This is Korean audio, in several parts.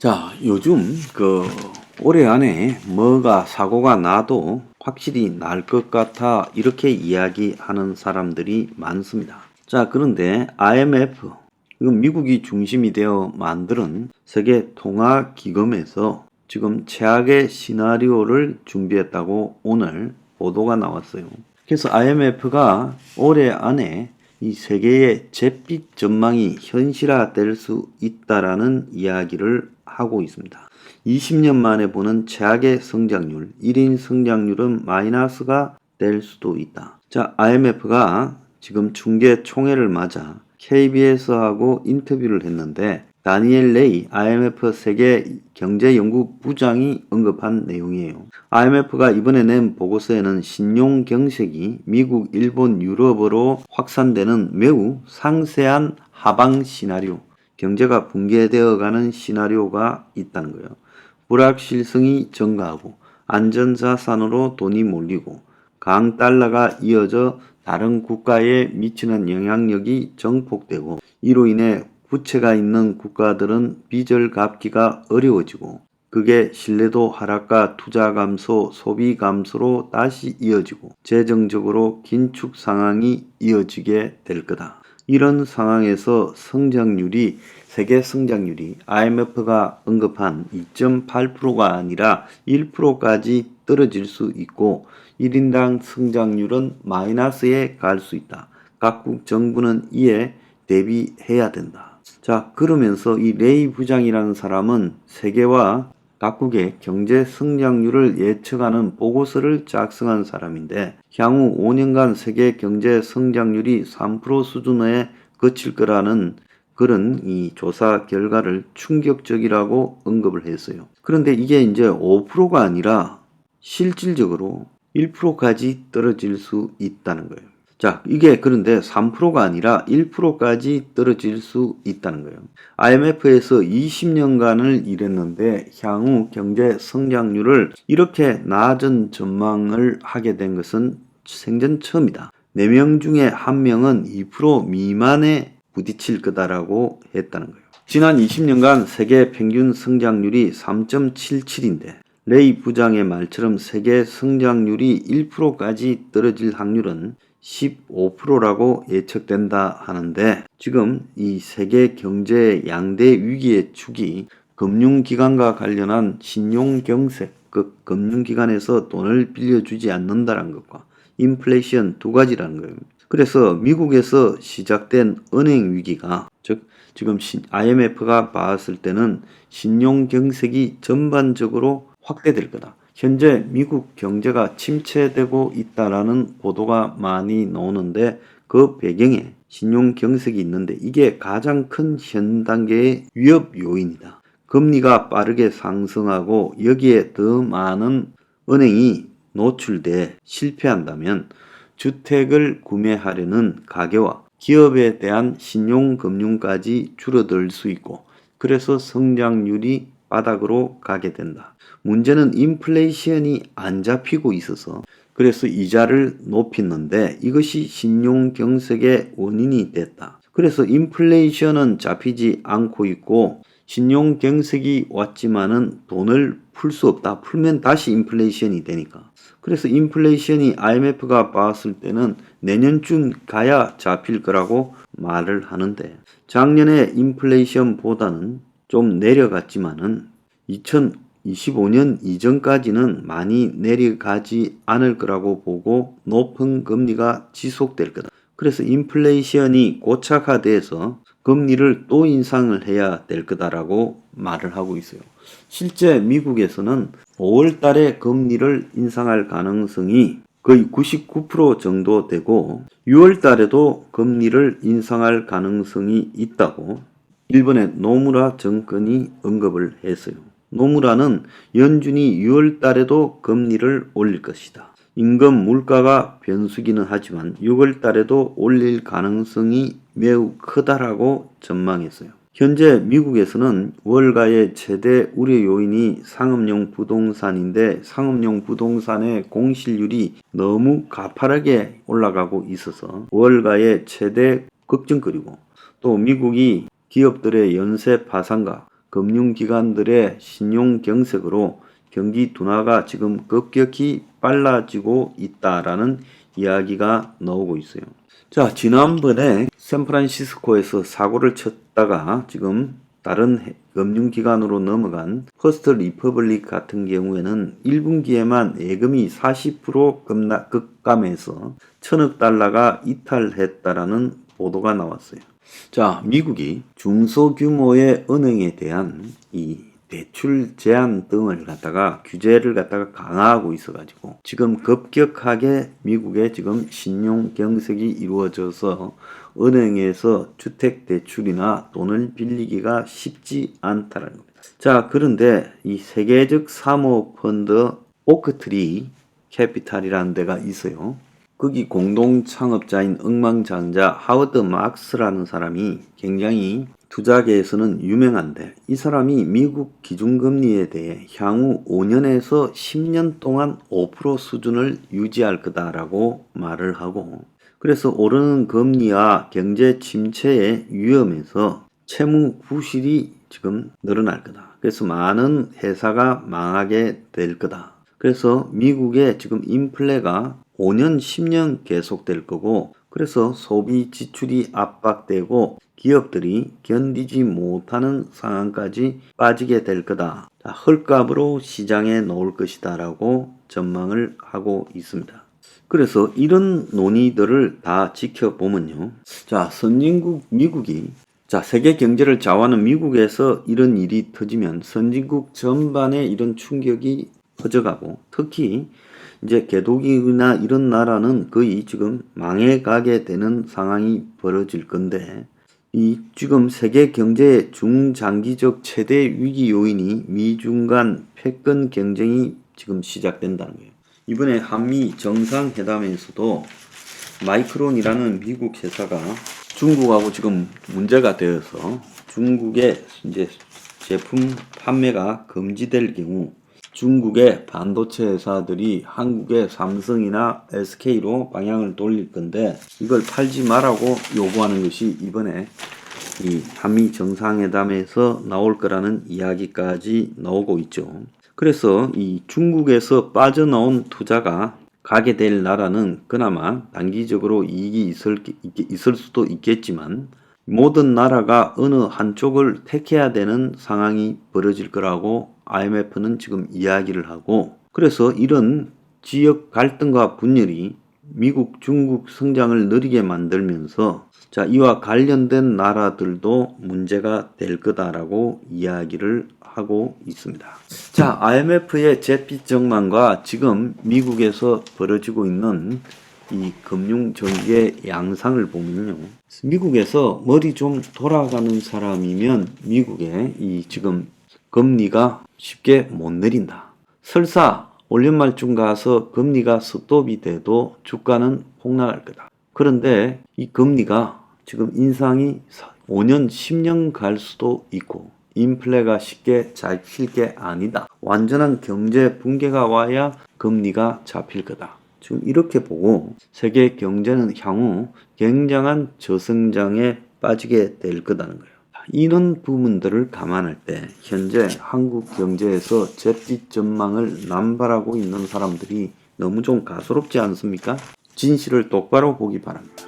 자, 요즘 올해 안에 뭐가 사고가 나도 확실히 날 것 같아 이렇게 이야기하는 사람들이 많습니다. 자, 그런데 IMF, 이건 미국이 중심이 되어 만드는 세계 통화기금에서 지금 최악의 시나리오를 준비했다고 오늘 보도가 나왔어요. 그래서 IMF가 올해 안에 이 세계의 잿빛 전망이 현실화될 수 있다라는 이야기를 하고 있습니다. 20년 만에 보는 최악의 성장률, 1인 성장률은 마이너스가 될 수도 있다. 자, IMF가 지금 중계 총회를 맞아 KBS하고 인터뷰를 했는데 다니엘 레이 IMF 세계 경제연구부장이 언급한 내용이에요. IMF가 이번에 낸 보고서에는 신용 경색이 미국, 일본, 유럽으로 확산되는 매우 상세한 하방 시나리오, 경제가 붕괴되어가는 시나리오가 있다는 거예요. 불확실성이 증가하고 안전자산으로 돈이 몰리고 강달러가 이어져 다른 국가에 미치는 영향력이 증폭되고 이로 인해 부채가 있는 국가들은 빚을 갚기가 어려워지고 그게 신뢰도 하락과 투자 감소, 소비 감소로 다시 이어지고 재정적으로 긴축 상황이 이어지게 될 거다. 이런 상황에서 세계 성장률이 IMF가 언급한 2.8%가 아니라 1%까지 떨어질 수 있고 1인당 성장률은 마이너스에 갈 수 있다. 각국 정부는 이에 대비해야 된다. 자, 그러면서 이 레이 부장이라는 사람은 세계와 각국의 경제 성장률을 예측하는 보고서를 작성한 사람인데 향후 5년간 세계 경제 성장률이 3% 수준에 그칠 거라는 그런 이 조사 결과를 충격적이라고 언급을 했어요. 그런데 이게 이제 5%가 아니라 실질적으로 1%까지 떨어질 수 있다는 거예요. 자, 이게 그런데 3%가 아니라 1%까지 떨어질 수 있다는 거예요. IMF에서 20년간을 일했는데 향후 경제 성장률을 이렇게 낮은 전망을 하게 된 것은 생전 처음이다. 4명 중에 1명은 2% 미만에 부딪힐 거다라고 했다는 거예요. 지난 20년간 세계 평균 성장률이 3.77인데 레이 부장의 말처럼 세계 성장률이 1%까지 떨어질 확률은 15%라고 예측된다 하는데 지금 이 세계 경제의 양대 위기의 축이 금융기관과 관련한 신용경색, 그 금융기관에서 돈을 빌려주지 않는다는 것과 인플레이션 두 가지라는 거예요. 그래서 미국에서 시작된 은행 위기가 즉 지금 IMF가 봤을 때는 신용경색이 전반적으로 확대될 거다. 현재 미국 경제가 침체되고 있다라는 보도가 많이 나오는데 그 배경에 신용 경색이 있는데 이게 가장 큰 현 단계의 위협 요인이다. 금리가 빠르게 상승하고 여기에 더 많은 은행이 노출돼 실패한다면 주택을 구매하려는 가계와 기업에 대한 신용금융까지 줄어들 수 있고 그래서 성장률이 바닥으로 가게 된다. 문제는 인플레이션이 안 잡히고 있어서 그래서 이자를 높이는데 이것이 신용경색의 원인이 됐다. 그래서 인플레이션은 잡히지 않고 있고 신용경색이 왔지만은 돈을 풀 수 없다. 풀면 다시 인플레이션이 되니까. 그래서 인플레이션이 IMF가 봤을 때는 내년쯤 가야 잡힐 거라고 말을 하는데 작년에 인플레이션보다는 좀 내려갔지만은 2025년 이전까지는 많이 내려가지 않을 거라고 보고 높은 금리가 지속될 거다. 그래서 인플레이션이 고착화돼서 금리를 또 인상을 해야 될 거다라고 말을 하고 있어요. 실제 미국에서는 5월 달에 금리를 인상할 가능성이 거의 99% 정도 되고 6월 달에도 금리를 인상할 가능성이 있다고 일본의 노무라 정권이 언급을 했어요. 노무라는 연준이 6월 달에도 금리를 올릴 것이다. 임금 물가가 변수기는 하지만 6월 달에도 올릴 가능성이 매우 크다라고 전망했어요. 현재 미국에서는 월가의 최대 우려 요인이 상업용 부동산인데 상업용 부동산의 공실률이 너무 가파르게 올라가고 있어서 월가의 최대 걱정거리고 또 미국이 기업들의 연쇄 파산과 금융기관들의 신용 경색으로 경기 둔화가 지금 급격히 빨라지고 있다라는 이야기가 나오고 있어요. 자, 지난번에 샌프란시스코에서 사고를 쳤다가 지금 다른 금융기관으로 넘어간 퍼스트 리퍼블릭 같은 경우에는 1분기에만 예금이 40% 급감해서 1000억 달러가 이탈했다라는 보도가 나왔어요. 자, 미국이 중소규모의 은행에 대한 이 대출 제한 등을 갖다가 규제를 갖다가 강화하고 있어가지고 지금 급격하게 미국의 지금 신용 경색이 이루어져서 은행에서 주택 대출이나 돈을 빌리기가 쉽지 않다는 겁니다. 자, 그런데 이 세계적 사모펀드 오크트리 캐피탈이라는 데가 있어요. 거기 공동 창업자인 억만장자 하워드 막스라는 사람이 굉장히 투자계에서는 유명한데, 이 사람이 미국 기준금리에 대해 향후 5년에서 10년 동안 5% 수준을 유지할 거다라고 말을 하고, 그래서 오르는 금리와 경제 침체의 위험에서 채무 부실이 지금 늘어날 거다. 그래서 많은 회사가 망하게 될 거다. 그래서 미국의 지금 인플레가 5년, 10년 계속될 거고, 그래서 소비 지출이 압박되고 기업들이 견디지 못하는 상황까지 빠지게 될 거다. 헐값으로 시장에 놓을 것이다 라고 전망을 하고 있습니다. 그래서 이런 논의들을 다 지켜보면요. 자, 선진국 미국이, 세계 경제를 좌우하는 미국에서 이런 일이 터지면 선진국 전반에 이런 충격이 퍼져가고, 특히 이제 개독이나 이런 나라는 거의 지금 망해가게 되는 상황이 벌어질 건데, 이 지금 세계 경제의 중장기적 최대 위기 요인이 미중 간 패권 경쟁이 지금 시작된다는 거예요. 이번에 한미 정상회담에서도 마이크론이라는 미국 회사가 중국하고 지금 문제가 되어서 중국의 이제 제품 판매가 금지될 경우 중국의 반도체 회사들이 한국의 삼성이나 SK로 방향을 돌릴 건데, 이걸 팔지 말라고 요구하는 것이 이번에 이 한미 정상회담에서 나올 거라는 이야기까지 나오고 있죠. 그래서 이 중국에서 빠져나온 투자가 가게 될 나라는 그나마 단기적으로 이익이 있을 수도 있겠지만, 모든 나라가 어느 한쪽을 택해야 되는 상황이 벌어질 거라고 IMF는 지금 이야기를 하고, 그래서 이런 지역 갈등과 분열이 미국, 중국 성장을 느리게 만들면서 이와 관련된 나라들도 문제가 될 거다라고 이야기를 하고 있습니다. 자, IMF의 잿빛 전망과 지금 미국에서 벌어지고 있는 이 금융 전기의 양상을 보면요. 미국에서 머리 좀 돌아가는 사람이면 미국의 이 지금 금리가 쉽게 못 내린다. 설사 올 연말쯤 가서 금리가 스톱이 돼도 주가는 폭락할 거다. 그런데 이 금리가 지금 인상이 5년, 10년 갈 수도 있고, 인플레가 쉽게 잡힐 게 아니다. 완전한 경제 붕괴가 와야 금리가 잡힐 거다. 지금 이렇게 보고 세계 경제는 향후 굉장한 저성장에 빠지게 될 거다는 거예요. 이런 부분들을 감안할 때 현재 한국 경제에서 잿빛 전망을 남발하고 있는 사람들이 너무 좀 가소롭지 않습니까? 진실을 똑바로 보기 바랍니다.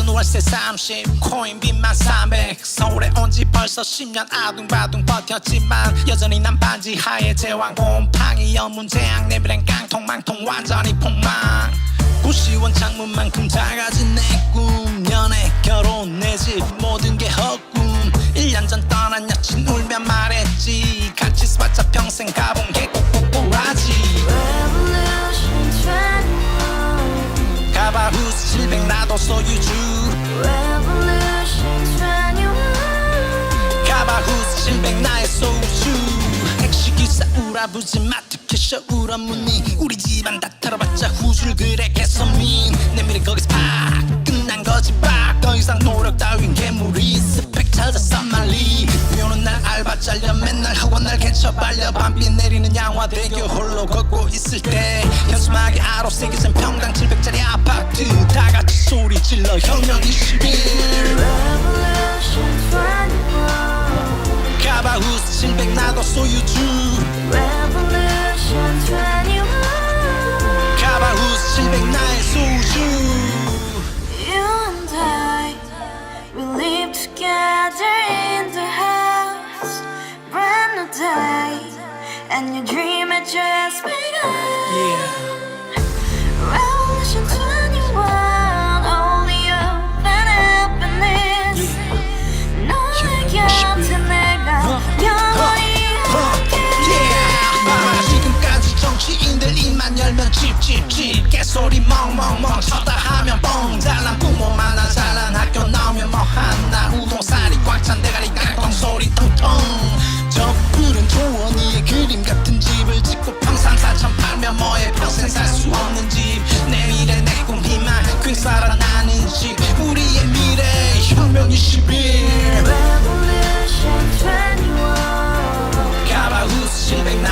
월세 30 코인빚만 300 서울에 온지 벌써 10년 아둥바둥 버텼지만 여전히 난 반지 하에 제왕 곰팡이 연문제약 내 미래는 깡통망통 완전히 폭망 구시원 창문만큼 작아진 내 꿈 연애 결혼 내 집 모든 게 헛꿈 1년 전 떠난 여친 울며 말했지 같이 써봤자 평생 가본 게 꼭꼭꼭하지 가바후스 700 나도 소유주 가바후스 700 나의 소주 택시기사 우라부지 마트 캐셔 울어무니 우리 집안 다 털어봤자 후줄 그래 개선민 내 미래 거기서 팍 끝난 거지 팍 더 이상 노력 따윈 괴물이 스펙 찾아서 말리 비오는 날 알바 잘려 맨날 학원 날 지쳐 발려 밤비 내리는 양화대교 홀로 걷고 있을 때 현수막에 아로 새겨진 평당 700짜리 아파트 다같이 소리 질러 혁명 21 Revolution 21 가바우스 700 나도 소유주 Revolution 21 가바우스 700 나의 소주 You and I, we live together in the house. Brand new day, and your dream had just begun. Revolution 21, only open happiness. 너의 곁에 내가 영원히 Yeah. 지금까지 정치인들 입만 열면 찝찝찝 개소리 멍멍멍 쳤다 하면 뻥 잘난 부모 많아 잘난 학교 나오면 뭐 하나 우동살이 꽉 찬 대가리 깡통 소리 텅텅 저 푸른 조원이의 그림 같은 집을 짓고 평상사천 팔면 뭐해 평생 살 수 없는 집 내 미래 내 꿈 희망 그 살아나는 집 우리의 미래 혁명 21 Revolution 21. 가바우스 700